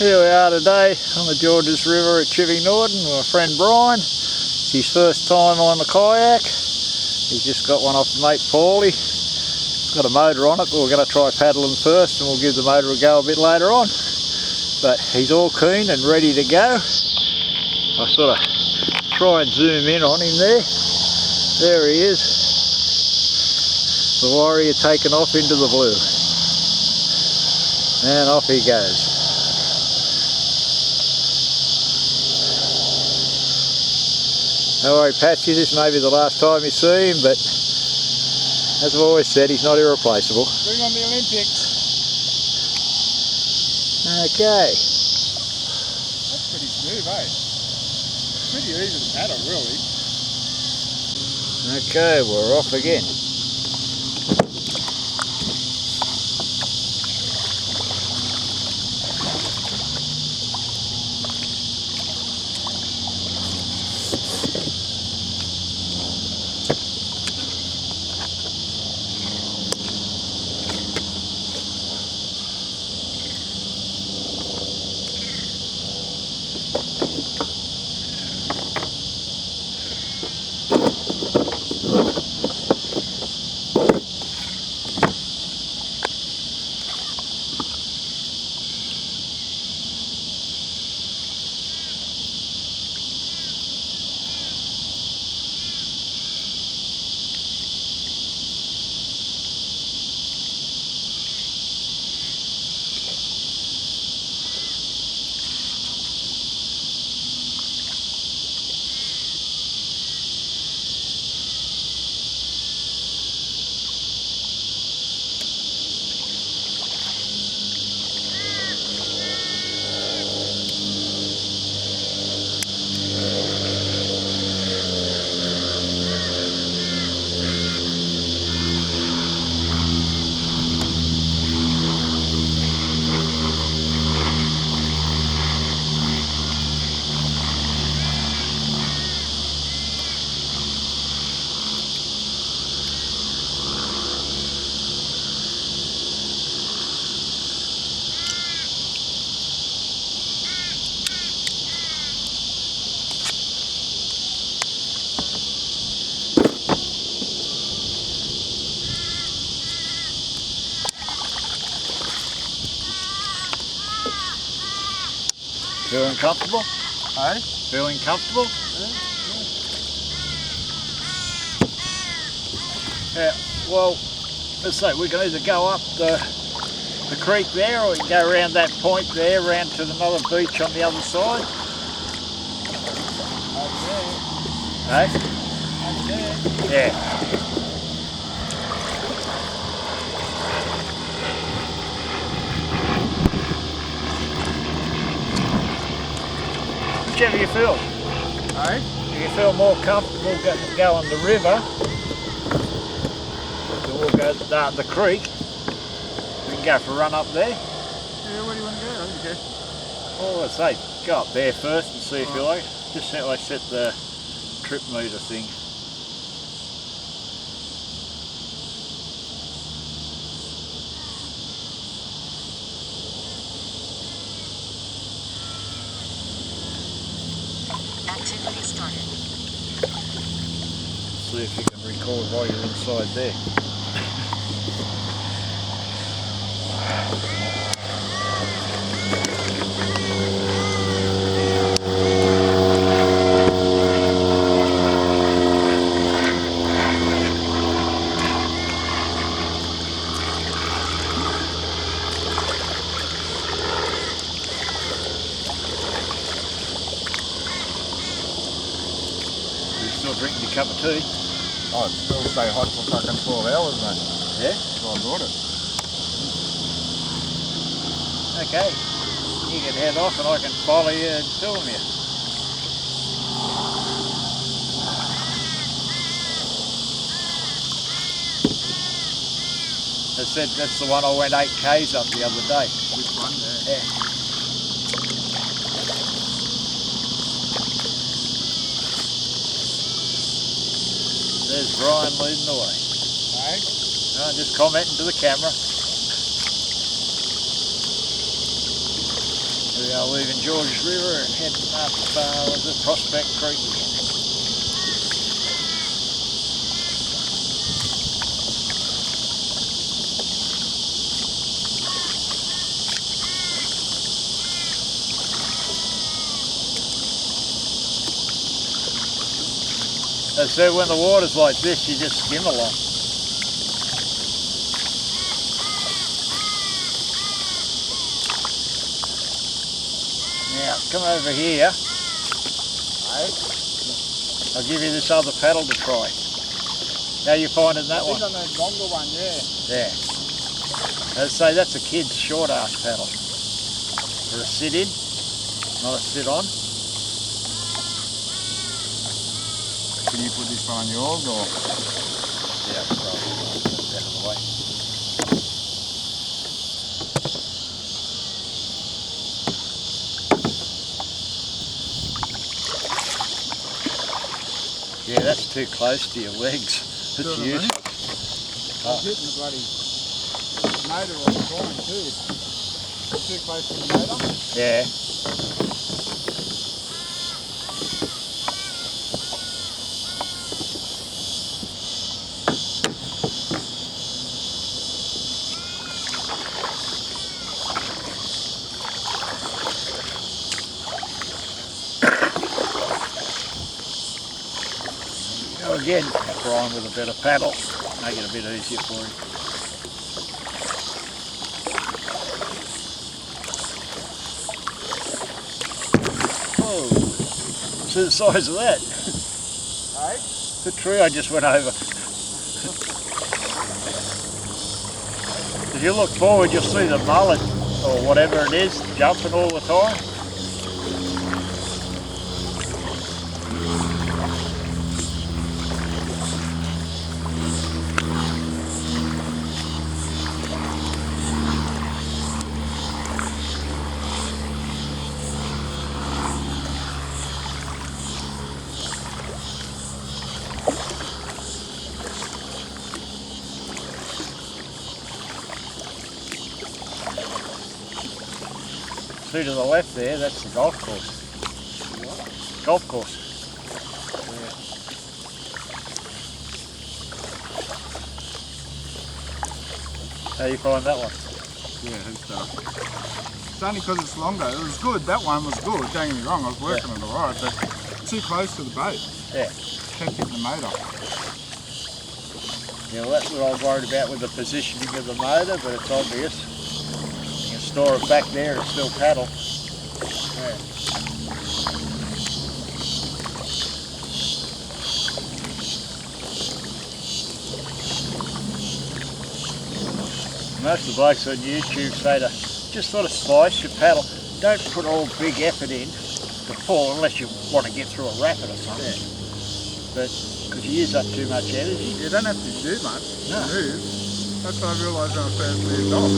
Here we are today on the Georges River at Chipping Norton with my friend Brian. It's his first time on the kayak. He's just got one off the mate Paulie. It's got a motor on it, but we're going to try paddling first and we'll give the motor a go a bit later on. But he's all keen and ready to go. I sort of try and zoom in on him there. There he is. The warrior taken off into the blue. And off he goes. Don't worry, Patsy, this may be the last time you see him, but as I've always said, he's not irreplaceable. Bring on the Olympics. Okay. That's pretty smooth, eh? Pretty easy to paddle, really. Okay, we're off again. Feeling comfortable? Eh? Feeling comfortable? Yeah, well, let's say we can either go up the creek there or we can go around that point there, round to another beach on the other side. Okay. Eh? Okay. Yeah. Whichever you feel. Eh? If you feel more comfortable go on the river, so we'll go down the creek. We can go for a run up there. Yeah, where do you want to go? Okay. Well, let's say go up there first and see if you like it. Just how I set the trip meter thing. Activity started. See if you can record while you're inside there. Still drinking your cup of tea? Oh, it still stay hot for fucking 12 hours, mate. Yeah? So I brought it. Okay. You can head off and I can follow you and film you. I said that's the one I went 8 Ks up the other day. Which one there? Yeah. There's Brian leading the way. Hey? No, just commenting to the camera. There we We are leaving Georges River and heading up the Prospect Creek again. As I said, when the water's like this, you just skim along. Now, come over here. I'll give you this other paddle to try. How you finding that one? On the longer one, yeah. Yeah. As I say, that's a kid's short ass paddle. For a sit in, not a sit on. Can you put this one on yours or? Yeah, right. Out of the way. Yeah, that's too close to your legs. It's useless. I was hitting the bloody motor all the time too. Too close to the motor? Yeah. Now again, Brian with a better paddle, make it a bit easier for him. Oh, see the size of that? Hey? The tree I just went over. If you look forward, you'll see the mullet, or whatever it is, jumping all the time. See to the left there, that's the golf course. What? Golf course. How you find that one? Yeah, it's better. It's only because it's longer. It was good, that one was good, don't get me wrong, I was working it alright, but too close to the boat. Yeah. Kept hitting the motor. Yeah, well, that's what I was worried about with the positioning of the motor, but it's obvious. You can store it back there and still paddle. Yeah. Most of the blokes on YouTube say to just sort of spice your paddle. Don't put all big effort in to fall unless you want to get through a rapid or something. Yeah. But because you use up too much energy. You don't have to do much to No. move. That's what I realised when I first moved off.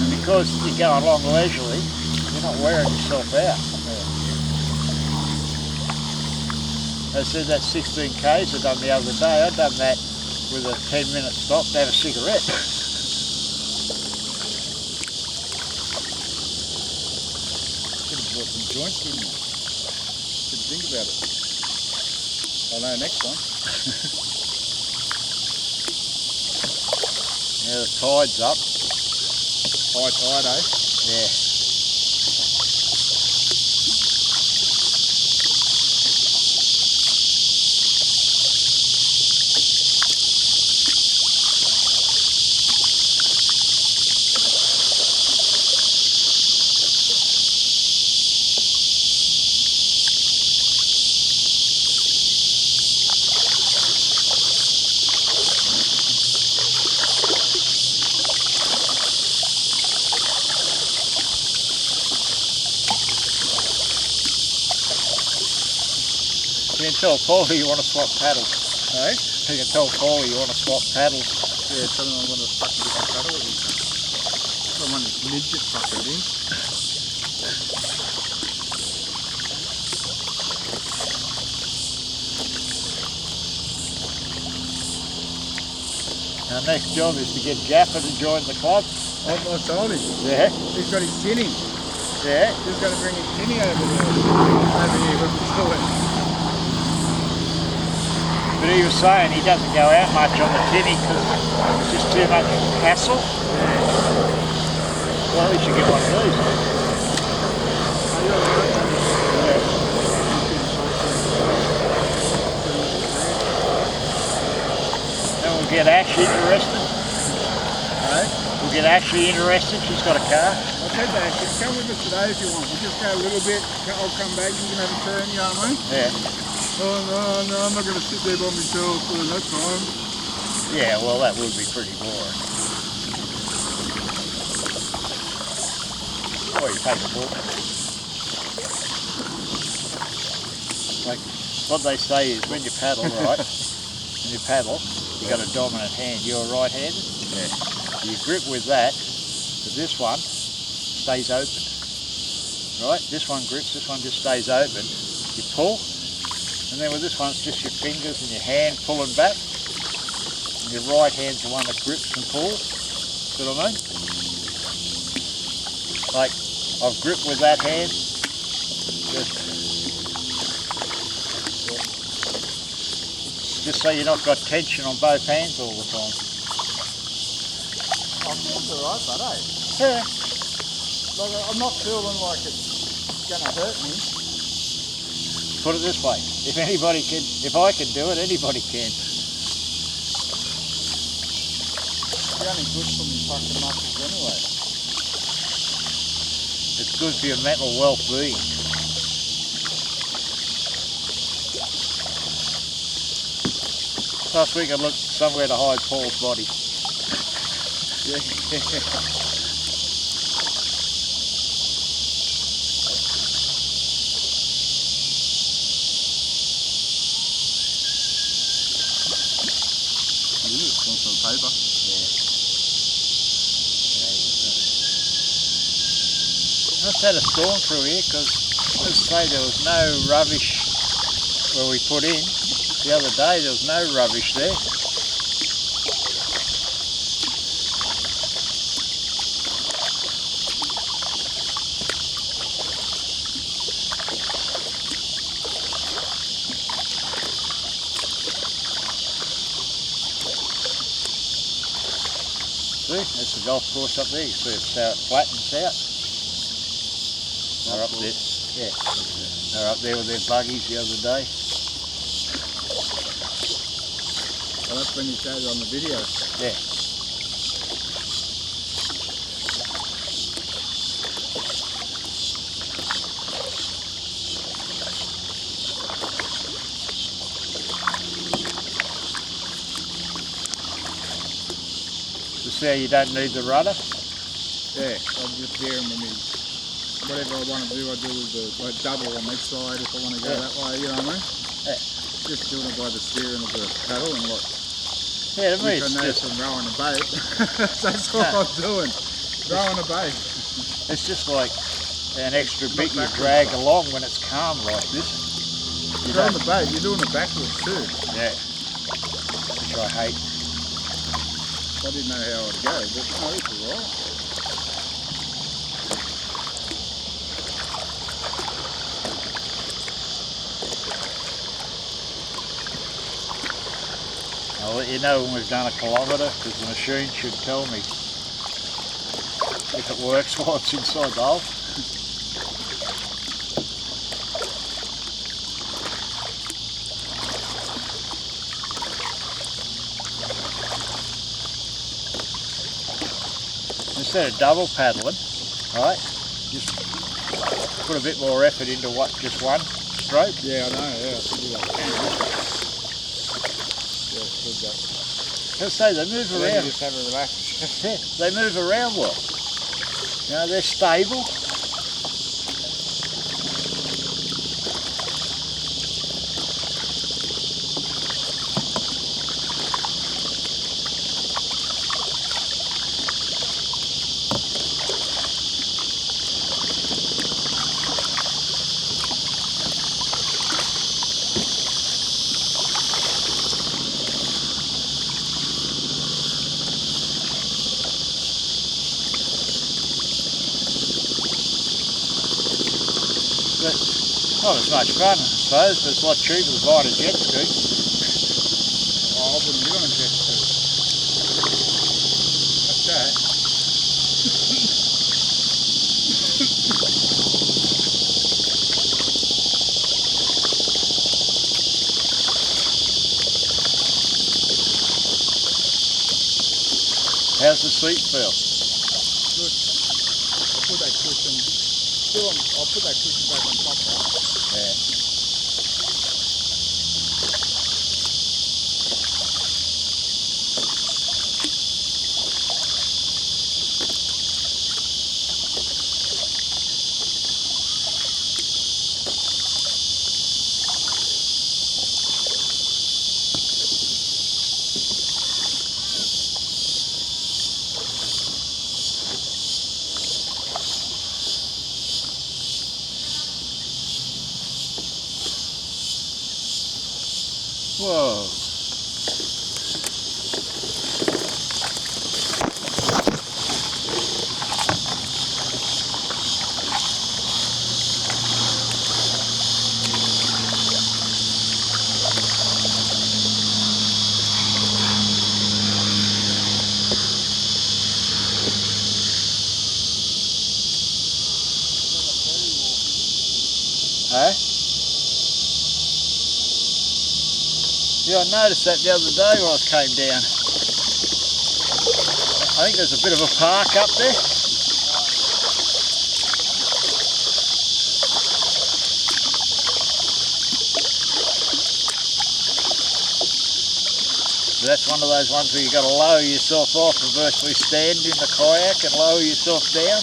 And because you're going along leisurely, you're not wearing yourself out. I said that 16 Ks I done the other day, I done that with a 10-minute stop to have a cigarette. Should have brought some joints with me. Should think about it. I know next time. Yeah, the tide's up. High tide, eh? Yeah. You can tell Paulie you want to swap paddles. Hey? You can tell Paulie you want to swap paddles. Yeah, tell them I want to fuck a different paddle with you. I want this midget fucker in. Our next job is to get Jaffa to join the club. I told him. Yeah. He's got his tinny. Yeah. He's going to bring his tinny over here when we do it. But he was saying he doesn't go out much on the tinny because it's just too much hassle. Well, at least you get one of these. Then we'll get Ash interested. We'll get Ashley interested. She's got a car. I said to Ashley, come with us today if you want. We'll just go a little bit. I'll come back. You can have a turn, you know what I mean? Yeah. Oh, no, I'm not going to sit there by myself for that time. Yeah, well, that would be pretty boring. Oh, you take a book. Like, what they say is when you paddle, right, when you paddle, you got a dominant hand. You're right-handed. Yeah. You grip with that, but this one stays open. Right? This one grips, this one just stays open. You pull, and then with this one it's just your fingers and your hand pulling back. And your right hand's the one that grips and pulls. See what I mean? Like, I've gripped with that hand, just so you're not got tension on both hands all the time. I'm alright, but Yeah. like, I'm not feeling like it's going to hurt me. Put it this way, if I can do it, anybody can. It's only good for me fucking muscles anyway. It's good for your mental well-being. Plus we can look somewhere to hide Paul's body. Yeah. Some paper. I just had a storm through here because, let's say, there was no rubbish where we put in. The other day there was no rubbish there. See, that's the golf course up there. You see it's how it flattens out. They're up there. Yeah, they're up there with their buggies the other day. Well, that's when you showed it on the video. Yeah. To see how you don't need the rudder. Yeah, I'm just there and when we, whatever I want to do, I do with the like double on each side if I want to go that way, you know what I mean? Yeah. Just doing it by the steering of the paddle and what. Yeah, to me Which it's I know just, from rowing a boat. That's what I'm doing. Rowing a boat. it's just like an extra bit you drag along when it's calm like this. You Rowing don't, the boat, you're doing it backwards too. yeah, which I hate. I didn't know how it'd go, but no, it's alright. I'll let you know when we've done a kilometre because the machine should tell me if it works while it's inside the hole. Instead of double paddling, right, just put a bit more effort into just one stroke. Yeah, I know, yeah, I should do that. Yeah, good that. Let's say they move Then around. you just have a relax. Yeah, they move around well. You know, they're stable. But not as much fun, I suppose, but it's a lot cheaper than buying a jet ski. Oh, I wouldn't get on a jet ski. What's that? How's the seat feel? Good. I'll put that cushion. I'll put that cushion back on top right? Yeah. Whoa. Hey? Yeah, I noticed that the other day when I came down. I think there's a bit of a park up there. So that's one of those ones where you've got to lower yourself off and virtually stand in the kayak and lower yourself down.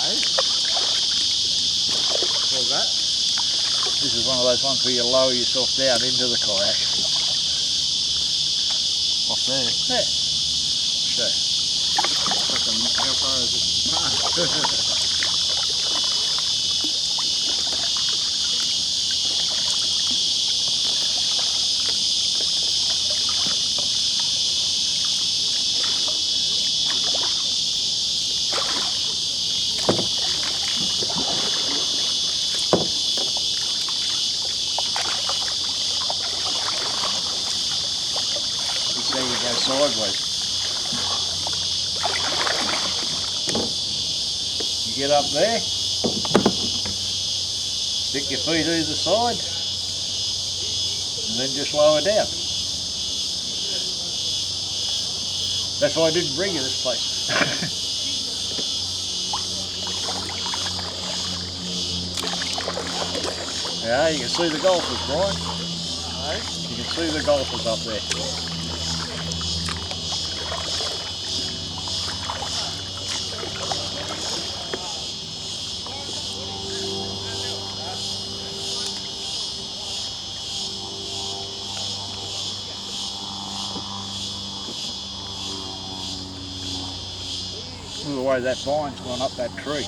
Hey? What was that? This is one of those ones where you lower yourself down into the kayak. Off there. Yeah. So, How far is it? so you go sideways. You get up there, stick your feet either side, and then just lower down. That's why I didn't bring you this place. Yeah, you can see the golfers, Brian. You can see the golfers up there. Look at the way that vine's gone up that tree.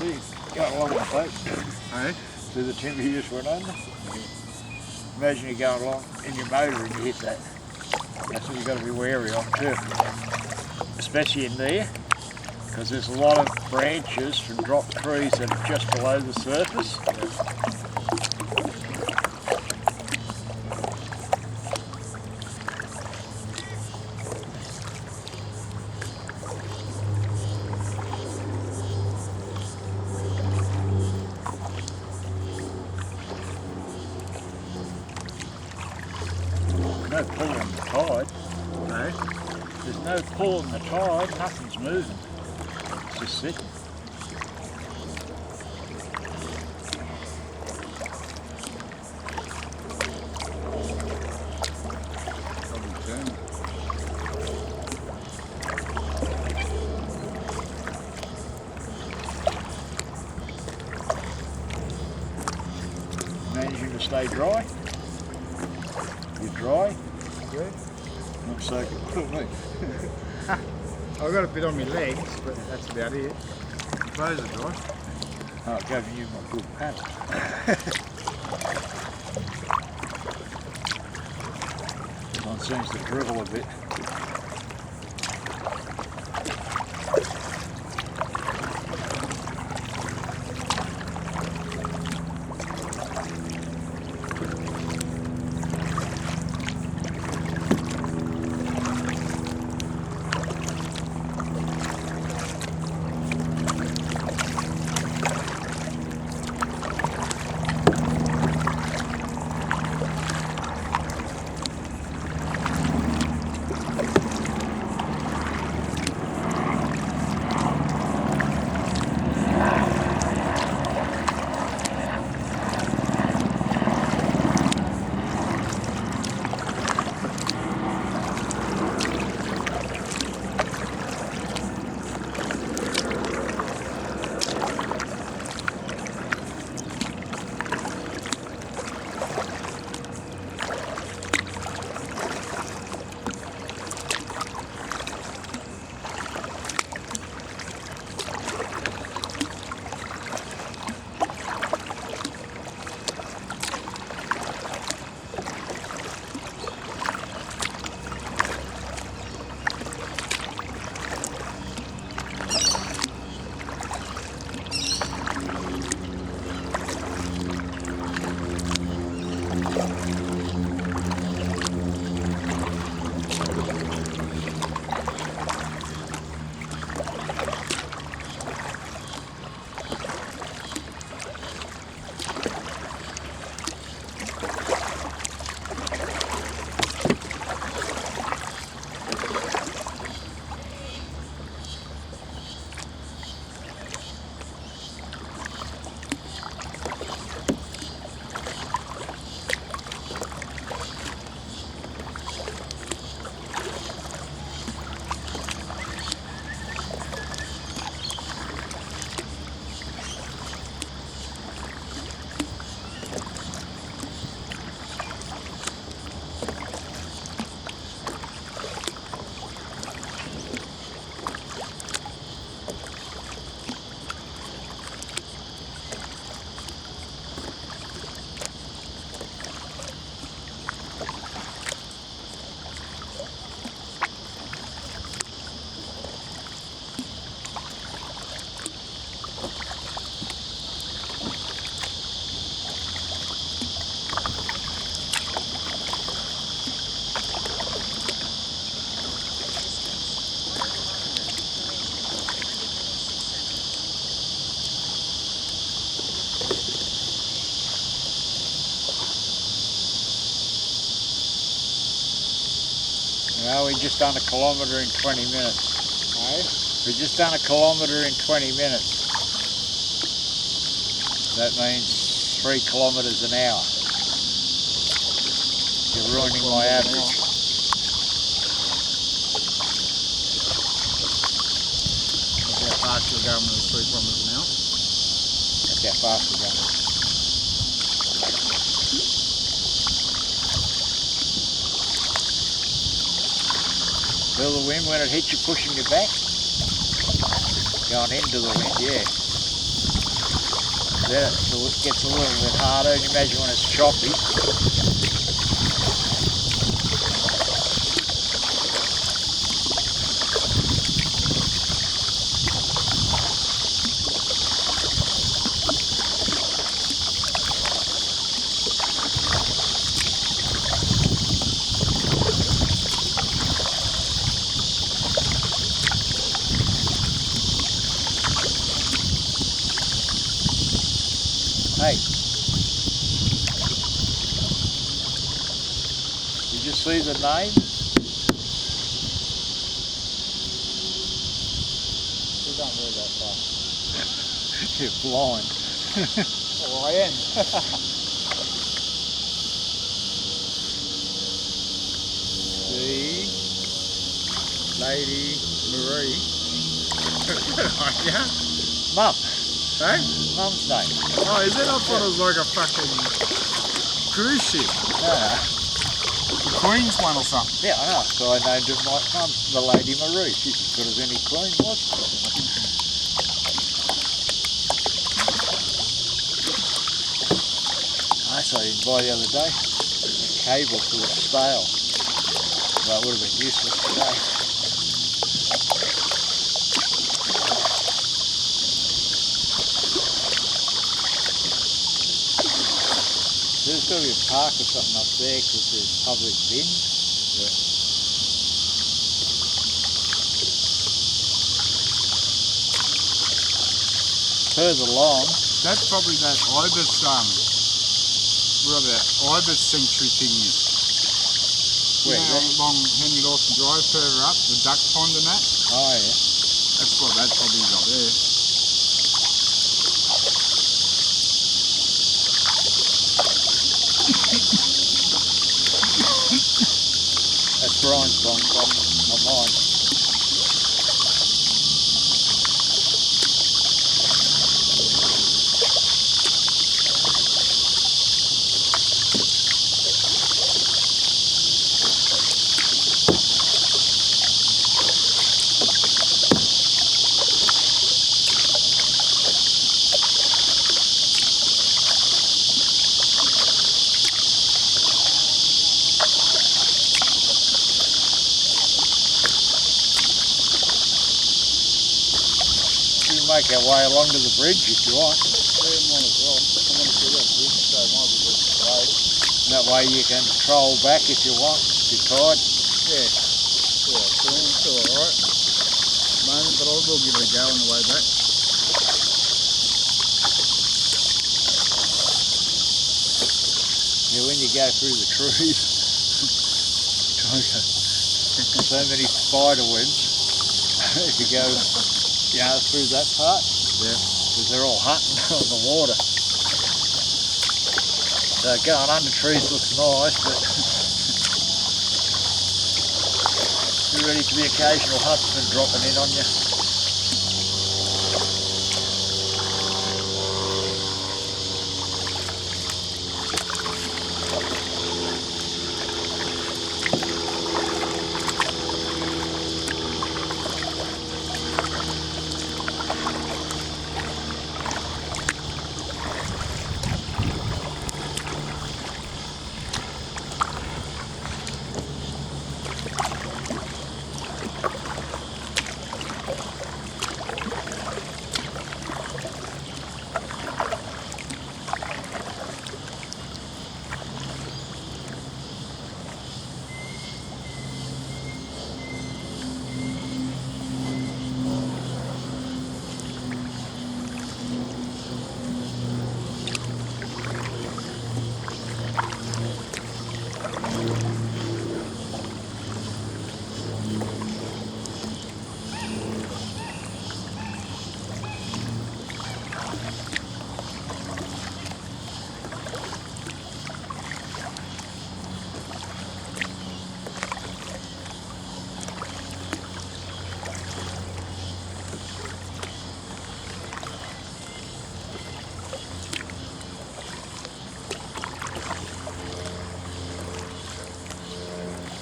See, going along the boat. Hey? See the timber you just went under? Imagine you're going along in your motor and you hit that. That's what you've got to be wary of too. Especially in there, because there's a lot of branches from dropped trees that are just below the surface. no pull on the tide. Okay. There's no pull on the tide, nothing's moving. It's just sitting. Probably turning. Managing to stay dry. You're dry. Good. Not so good. Me. I've got a bit on my legs, but that's about it. Clothes are dry. Oh, giving you my good paddle. One seems to dribble a bit. Well, we just done a kilometre in 20 minutes. Okay. We just done a kilometre in 20 minutes. That means 3 kilometres an hour. You're ruining my average. That's how fast you're going with 3 kilometres an hour. That's how fast we're going. Feel the wind when it hits you, pushing you back? Going into the wind, yeah. Then it gets a little bit harder. You imagine when it's choppy. Hey, you just see the name? We don't read that far. You're blind. Oh, I am. The Lady Marie. Yeah? Mum. Hey? Mum's name. Oh, is it? I thought it was like a fucking cruise ship. Yeah. The Queen's one or something. Yeah, I know. So I named it my mum, the Lady Marie. She's as good as any queen was. I saw you buy the other day. A cable for the sail. Well, it would have been useless today. There's got to be a park or something up there because there's public bins. Yeah. Further along, That's probably that ibis, whatever that ibis sanctuary thing is. You where? know, along Henry Lawson Drive, further up, the duck pond and that. Oh yeah. That's what that probably is up there. That's Brian's gone from, not mine. You can make our way along to the bridge if you want. Yeah, might as well. I want to see that bridge, so it might be just great. That way you can troll back if you want, if you're tired. Yeah. Yeah, it's still alright. Moment, but I will give it a go on the way back. Yeah, when you go through the trees, so many spider webs. If you go, through that part, Yeah. because they're all hunting on the water. So going under trees looks nice, but you're ready for the occasional huntsman dropping in on you.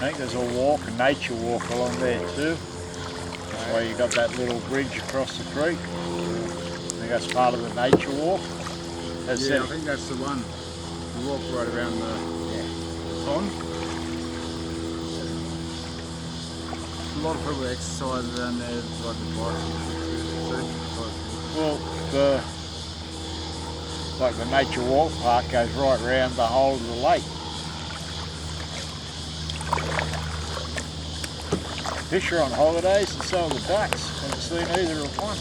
I think there's a nature walk along there too. That's why you got that little bridge across the creek. I think that's part of the nature walk. That's Yeah, it. I think that's the one. You walk right around the pond. A lot of people exercise around there, like the bike. Well, the nature walk park goes right around the whole of the lake. Fish are on holidays and so are the ducks. Haven't seen either of one.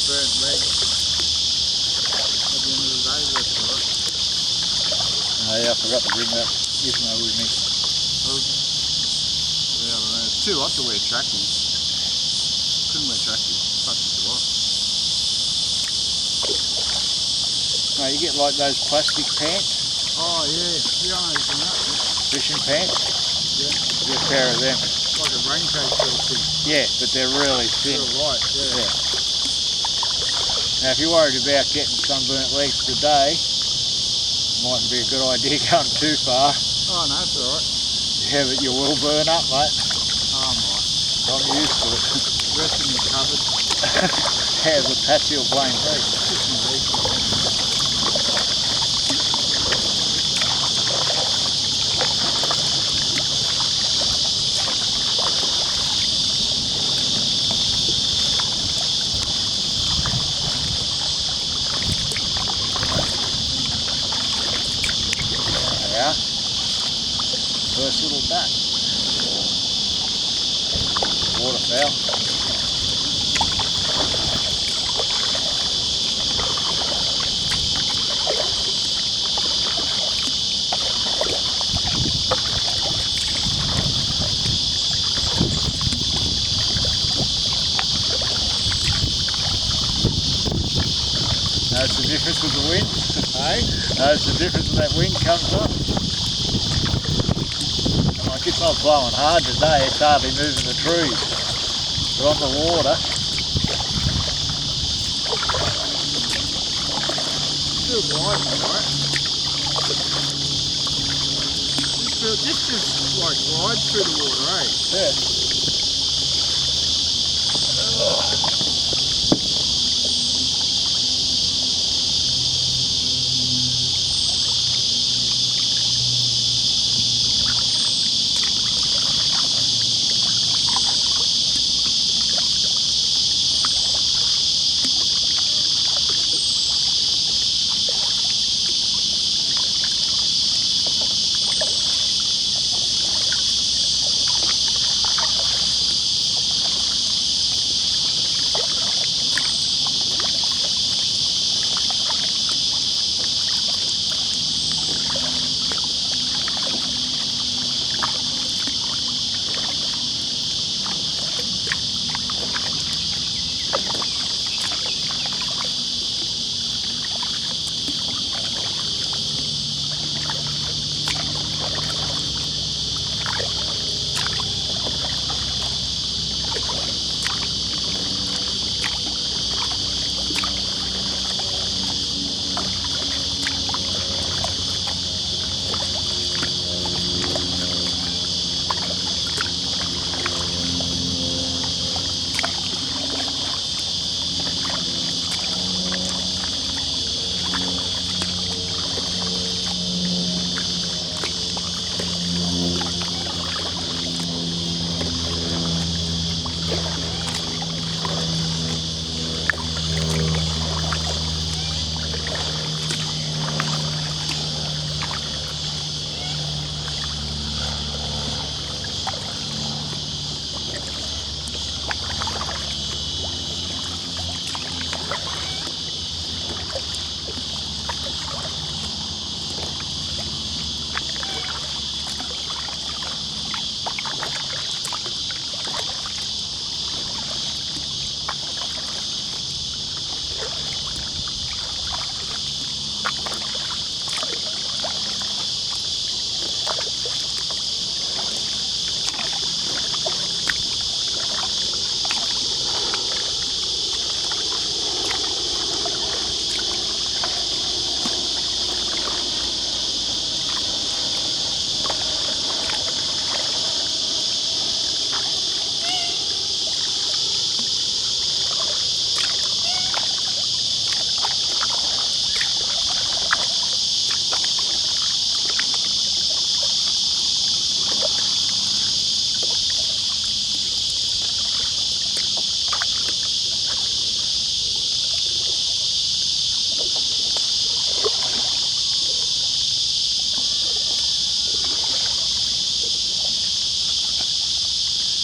burnt leg. At the end of the day, that's all right. Oh yeah, I forgot to bring that gizmo with me. Yeah, I don't know. It's too hot to wear trackies. Couldn't wear trackies. Fucking too hot. No, you get like those plastic pants, Oh yeah, yeah, I know you're doing that. fishing pants. Yeah. Get a pair of them. Like a raincoat sort of thing. Yeah, but they're really thin. Real light, yeah. Yeah. Now if you're worried about getting sunburnt legs today, mightn't be a good idea going too far. Oh no, it's alright. Yeah, but you will burn up, mate. Oh my. I'm used to it. The rest of me covered. How's a patchy will blame me? Just my legs. Yeah. First little duck. Waterfowl. Notice the difference with the wind? Hey? Notice the difference when that wind comes up? And like it's not blowing hard today, it's hardly moving the trees. But on the water, Still gliding, alright? This just like glides through the water, eh? yeah.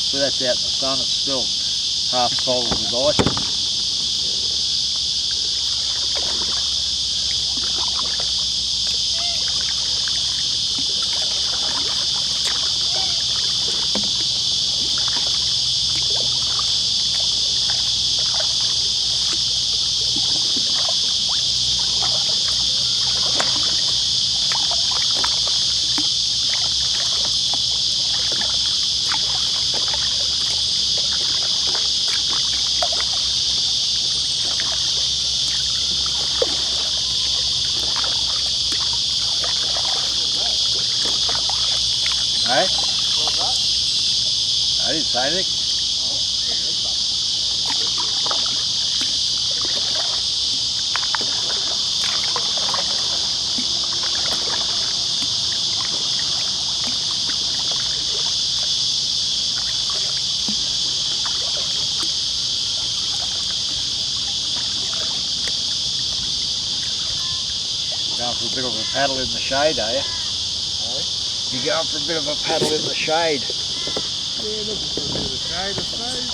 So that's out in the sun, it's still half solid with ice. Hey? I didn't say anything. Going for a bit of a paddle in the shade, are you? You're going for a bit of a paddle in the shade. Yeah, looking for a bit of a shade, I suppose.